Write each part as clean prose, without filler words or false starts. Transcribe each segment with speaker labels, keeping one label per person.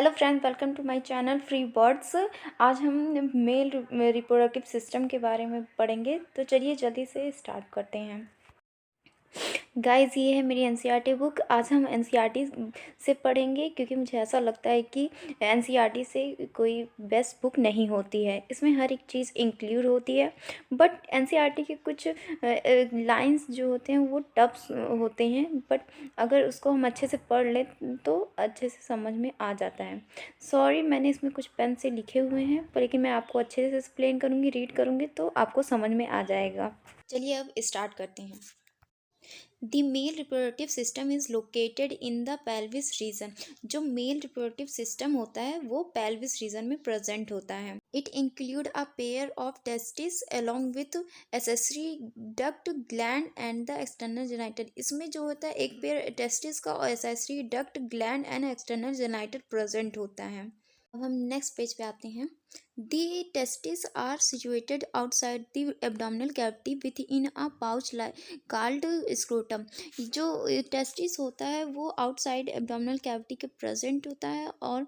Speaker 1: Hello friends, welcome to my channel free birds. आज हम mail reproductive system के बारे में पढ़ेंगे। तो चलिए जल्दी से स्टार्ट करते हैं। गाइस, ये है मेरी एनसीईआरटी बुक। आज हम एनसीईआरटी से पढ़ेंगे क्योंकि मुझे ऐसा लगता है कि एनसीईआरटी से कोई बेस्ट बुक नहीं होती है। इसमें हर एक चीज़ इंक्लूड होती है, बट एनसीईआरटी के कुछ लाइंस जो होते हैं वो टफ होते हैं, बट अगर उसको हम अच्छे से पढ़ लें तो अच्छे से समझ में आ जाता है। सॉरी, मैंने इसमें कुछ पेन से लिखे हुए हैं, पर लेकिन मैं आपको अच्छे से एक्सप्लेन करूँगी, रीड करूँगी तो आपको समझ में आ जाएगा। चलिए अब स्टार्ट करते हैं। The male reproductive system is located in the pelvis region. जो मेल रिप्रोडक्टिव सिस्टम होता है वो पेल्विस रीजन में प्रेजेंट होता है। It include a pair of testis along with accessory duct gland and the external genitalia. इसमें जो होता है एक पेयर टेस्टिस का और accessory duct gland and external genitalia present होता है। अब हम नेक्स्ट पेज पे आते हैं। The testes are situated outside the abdominal cavity within a pouch called scrotum। जो टेस्टिस होता है वो आउटसाइड एब्डोमिनल कैविटी के प्रेजेंट होता है और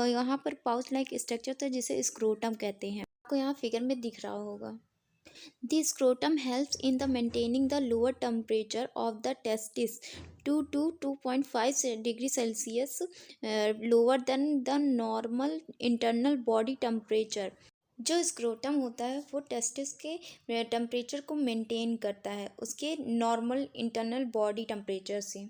Speaker 1: यहाँ पर पाउच लाइक स्ट्रक्चर होता है जिसे स्क्रोटम कहते हैं। आपको यहाँ फिगर में दिख रहा होगा। The scrotum helps in the maintaining the lower temperature of the testis to 2.5 degree Celsius lower than the normal internal body temperature। जो स्क्रोटम होता है वो टेस्टिस के टेम्परेचर को मेंटेन करता है उसके नॉर्मल इंटरनल बॉडी टेम्परेचर से।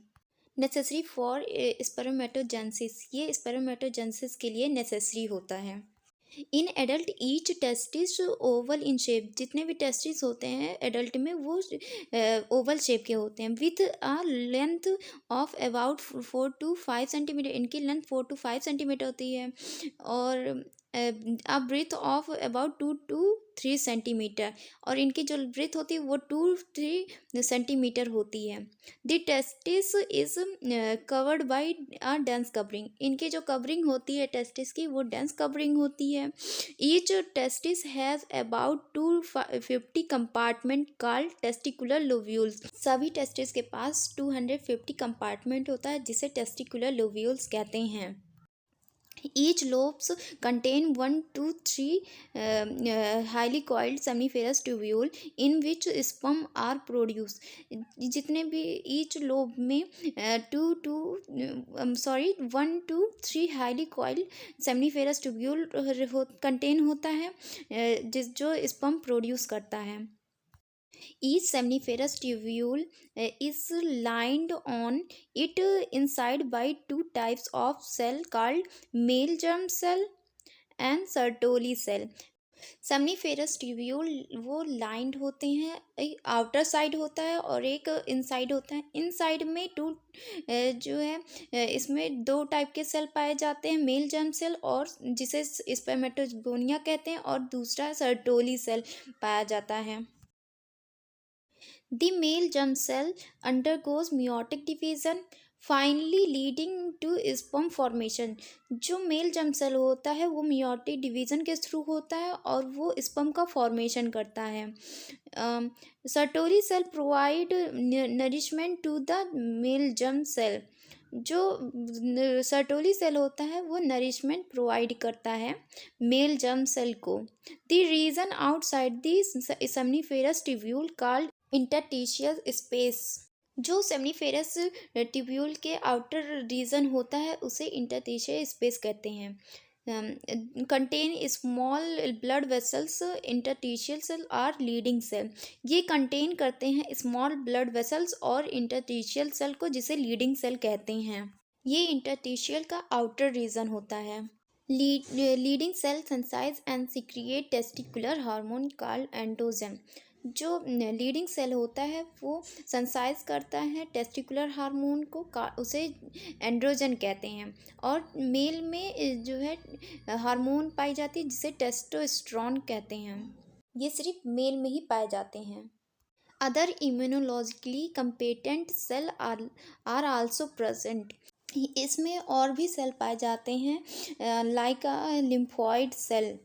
Speaker 1: नेसेसरी फॉर स्पर्मेटोजेनेसिस, ये स्पर्मेटोजेनेसिस के लिए नेसेसरी होता है। In adult each testis oval in shape. जितने भी टेस्टिस होते हैं एडल्ट में वो ओवल शेप के होते हैं with a length of about 4 to 5 centimetre. इनकी लेंथ 4 to 5 सेंटीमीटर होती है और a breadth of about 2 to 3 centimetre, और इनकी जो ब्रीथ होती है वो 2-3 सेंटीमीटर होती है। The testis is covered by a dense covering. इनकी जो कवरिंग होती है टेस्टिस की वो डेंस कवरिंग होती है। Each testis has about 250 compartment called testicular lobules. सभी टेस्टिस के पास 250 कंपार्टमेंट होता है जिसे टेस्टिकुलर लोब्यूल्स कहते हैं। Each lobes contain 1 to 3 highly coiled seminiferous tubule in which sperm are produced। जितने भी each lobe में 1 to 3 highly coiled seminiferous tubule contain होता है जो sperm produce करता है। Each seminiferous tubule is lined on it inside by two types of cell called male germ cell and Sertoli cell। Seminiferous tubule वो lined होते हैं, एक outer side होता है और एक इनसाइड होता है। इनसाइड में जो है इसमें 2 टाइप के सेल पाए जाते हैं, मेल जर्म सेल और जिसे स्पर्मेटोगोनिया कहते हैं, और दूसरा सर्टोली सेल पाया जाता है। The male germ cell undergoes meiotic division finally leading to sperm formation। जो मेल जर्म सेल होता है वो meiotic division के थ्रू होता है और वो स्पर्म का फॉर्मेशन करता है। Sertoli cell provide nourishment to the male germ cell. जो सर्टोली सेल होता है वो नरिशमेंट प्रोवाइड करता है मेल जर्म सेल को। The region outside the seminiferous tubule called interstitial space. जो सेमनीफेरस ट्यूब्यूल के आउटर रीजन होता है उसे इंटरस्टिशियल स्पेस कहते हैं। Contain small blood vessels interstitial cell और लीडिंग सेल। ये कंटेन करते हैं स्मॉल ब्लड वेसल्स और इंटरस्टिशियल सेल को, जिसे लीडिंग सेल कहते हैं। ये इंटरस्टिशियल का आउटर रीजन होता है। Leydig cell synthesize and secrete testicular hormone called androgen. जो लीडिंग सेल होता है वो सेंसाइज करता है टेस्टिकुलर हार्मोन को, उसे एंड्रोजन कहते हैं। और मेल में जो है हार्मोन पाई जाती है जिसे टेस्टोस्टेरोन कहते हैं। ये सिर्फ मेल में ही पाए जाते हैं। Other immunologically competent cell are also present. इसमें और भी सेल पाए जाते हैं लाइक लिम्फॉइड सेल।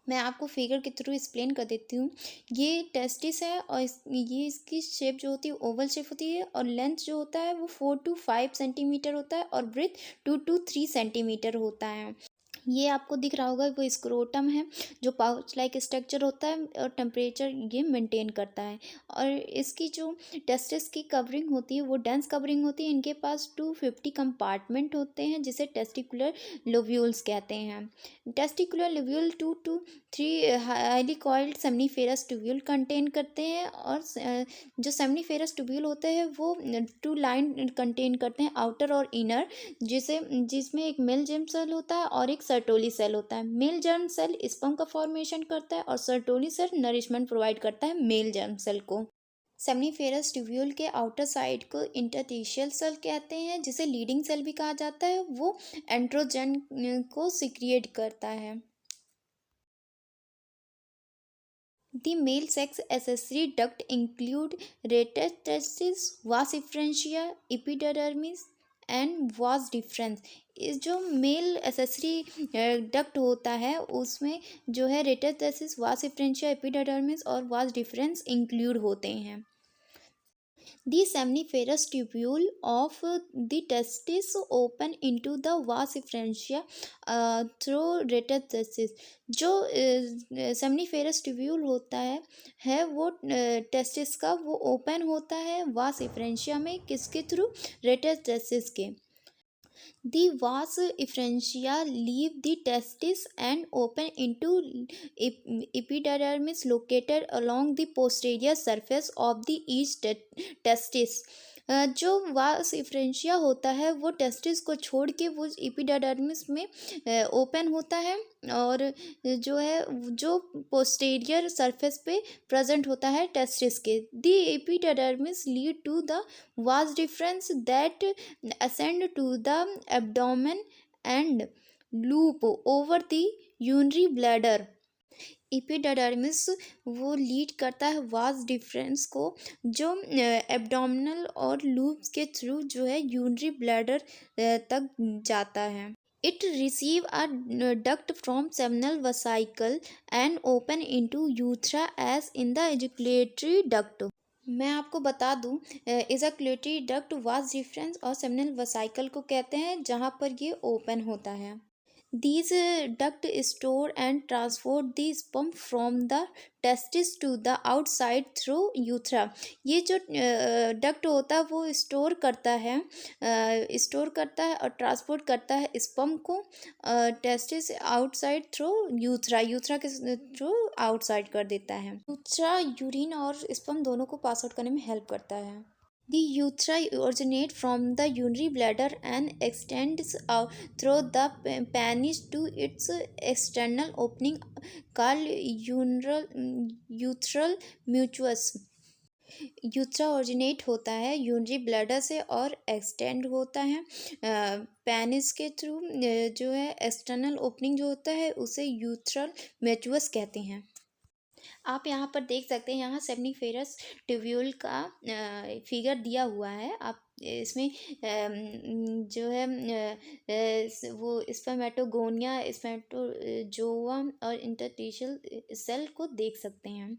Speaker 1: मैं आपको फिगर के थ्रू एक्सप्लेन कर देती हूँ। ये टेस्टिस है और ये इसकी शेप जो होती है ओवल शेप होती है और लेंथ जो होता है वो 4 to 5 सेंटीमीटर होता है और ब्रेथ 2 to 3 सेंटीमीटर होता है। ये आपको दिख रहा होगा वो स्क्रोटम है जो पाउच लाइक स्ट्रक्चर होता है और टेम्परेचर ये मेंटेन करता है। और इसकी जो टेस्टिस की कवरिंग होती है वो डेंस कवरिंग होती है। इनके पास 250 कंपार्टमेंट होते हैं जिसे टेस्टिकुलर लोब्यूल्स कहते हैं। Testicular lobule 2 to 3 highly coiled seminiferous tubule contain करते हैं और जो सेमनीफेरस ट्यूब्यूल होते हैं वो 2 लाइन कंटेन करते हैं, आउटर और इनर, जिसमें एक मेल जर्म सेल होता है और एक सर्टोली सेल होता है। मेल जर्म सेल स्पर्म का फॉर्मेशन करता है और सर्टोली सेल नरिशमेंट प्रोवाइड करता है मेल जर्म सेल को। सेमनीफेरस ट्यूब्यूल के आउटर साइड को इंटरस्टिशियल सेल कहते हैं, जिसे लीडिंग सेल भी कहा जाता है। वो एंड्रोजन को सिक्रिएट करता है। The male sex accessory duct include rotator testis, vas efferentia, epidermis and vas deferens. इस जो मेल एसेसरी डक्ट होता है उसमें जो है रेटर टेस्टिस, वास डिफरेंशिया, एपिडर्मिस और वास डिफरेंस इंक्लूड होते हैं। The seminiferous tubule of the testis open into the vas efferentia through rotator testis। जो सेमनीफेरस ट्यूब्यूल होता है वो टेस्टिस का वो ओपन होता है वास एफरेंशिया में, किसके थ्रू? रोटेटर टेस्टिस के। The vas efferentia leave the testis and open into epidermis located along the posterior surface of the each testis। जो वास इफ्रेंशिया होता है वो टेस्टिस को छोड़ के वो एपिडर्मिस में ओपन होता है और जो है जो पोस्टीरियर सरफेस पे प्रेजेंट होता है टेस्टिस के। The epidermis lead to the vas deferens that ascend to the abdomen and loop over the urinary bladder। Epidermis वो लीड करता है वास डिफरेंस को जो एब्डोमिनल और लूप के थ्रू जो है यूरिनरी ब्लैडर तक जाता है। It receive a duct from seminal vesicle and open into urethra as in the ejaculatory duct। मैं आपको बता दूं एजाकुलेटरी डक्ट वास डिफरेंस और सेमिनल वसाइकल को कहते हैं जहां पर ये ओपन होता है। These duct store and transport the sperm from the testis to the outside through urethra। ये जो डक्ट होता है वो स्टोर करता है और ट्रांसपोर्ट करता है स्पर्म को टेस्टिस आउटसाइड थ्रू यूथरा के थ्रू आउटसाइड कर देता है। यूथरा यूरिन और स्पर्म दोनों को पास आउट करने में हेल्प करता है। The urethra originate from the urinary bladder and extends out through the penis to its external opening called urethral mucus। यूथ्रा originate होता है यूरिनरी ब्लैडर से और एक्सटेंड होता है पेनिस के थ्रू। जो है एक्सटर्नल ओपनिंग जो होता है उसे यूथ्रल म्यूचुअस कहते हैं। आप यहाँ पर देख सकते हैं, यहाँ सेमनीफेरस ट्यूब्यूल का फिगर दिया हुआ है। आप इसमें जो है वो स्पर्मेटोगोनिया, स्पर्मेटोजोआ और इंटरस्टिशियल सेल को देख सकते हैं।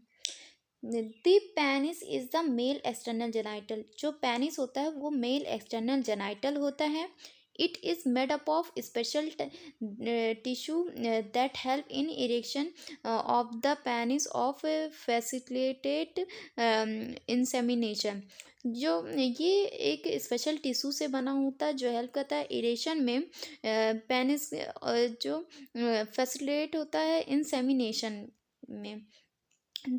Speaker 1: The penis is the male external genital. जो पेनिस होता है वो मेल एक्सटर्नल जेनाइटल होता है। It is made up of special tissue that help in erection of the penis of facilitate insemination। जो ये एक स्पेशल टिश्यू से बना होता है जो हेल्प करता है इरेशन में पेनिस जो फैसिलिटेट होता है इंसेमिनेशन में।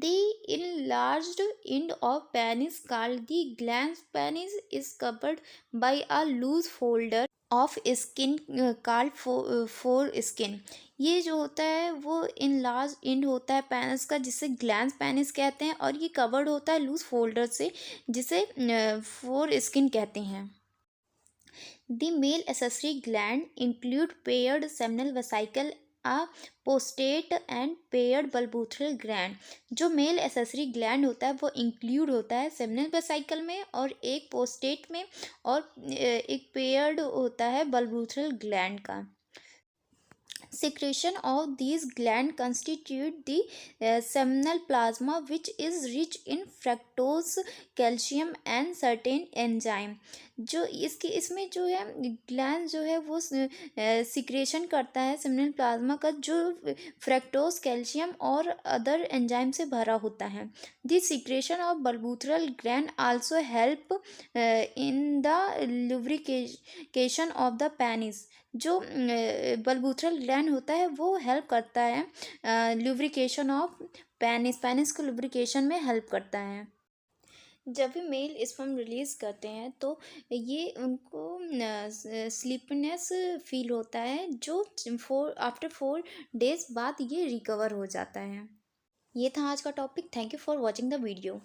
Speaker 1: The enlarged end of penis called the glans penis is covered by a loose folder of skin called foreskin। ये जो होता है वो enlarged end होता है पेनिस का जिसे ग्लैंस पेनिस कहते हैं और ये कवर्ड होता है लूज फोल्डर से जिसे फोरस्किन कहते हैं। The male accessory gland include paired seminal vesicle, a prostate and paired bulbourethral gland. जो मेल एसेसरी ग्लैंड होता है वो इंक्लूड होता है सेमिनल वेसाइकल में और एक पोस्टेट में और एक पेयर्ड होता है बल्बूथ्रल ग्लैंड का। Secretion of these gland constitute the seminal plasma, which is rich in fructose, calcium and certain enzyme। जो इसकी इसमें जो है ग्लैंड जो है वो सिक्रेशन करता है सेमिनल प्लाज्मा का, जो फ्रक्टोज, कैल्शियम और अदर एंजाइम से भरा होता है। This secretion of bulbourethral gland also help in the lubrication of the penis. जो बल्बूथरल ग्लैंड होता है वो हेल्प करता है लुब्रिकेशन ऑफ पेनिस, पेनिस को लुब्रिकेशन में हेल्प करता है। जब भी मेल स्पर्म रिलीज़ करते हैं तो ये उनको स्लीपनेस फील होता है, जो आफ्टर 4 डेज़ बाद ये रिकवर हो जाता है। ये था आज का topic. Thank you for watching the video.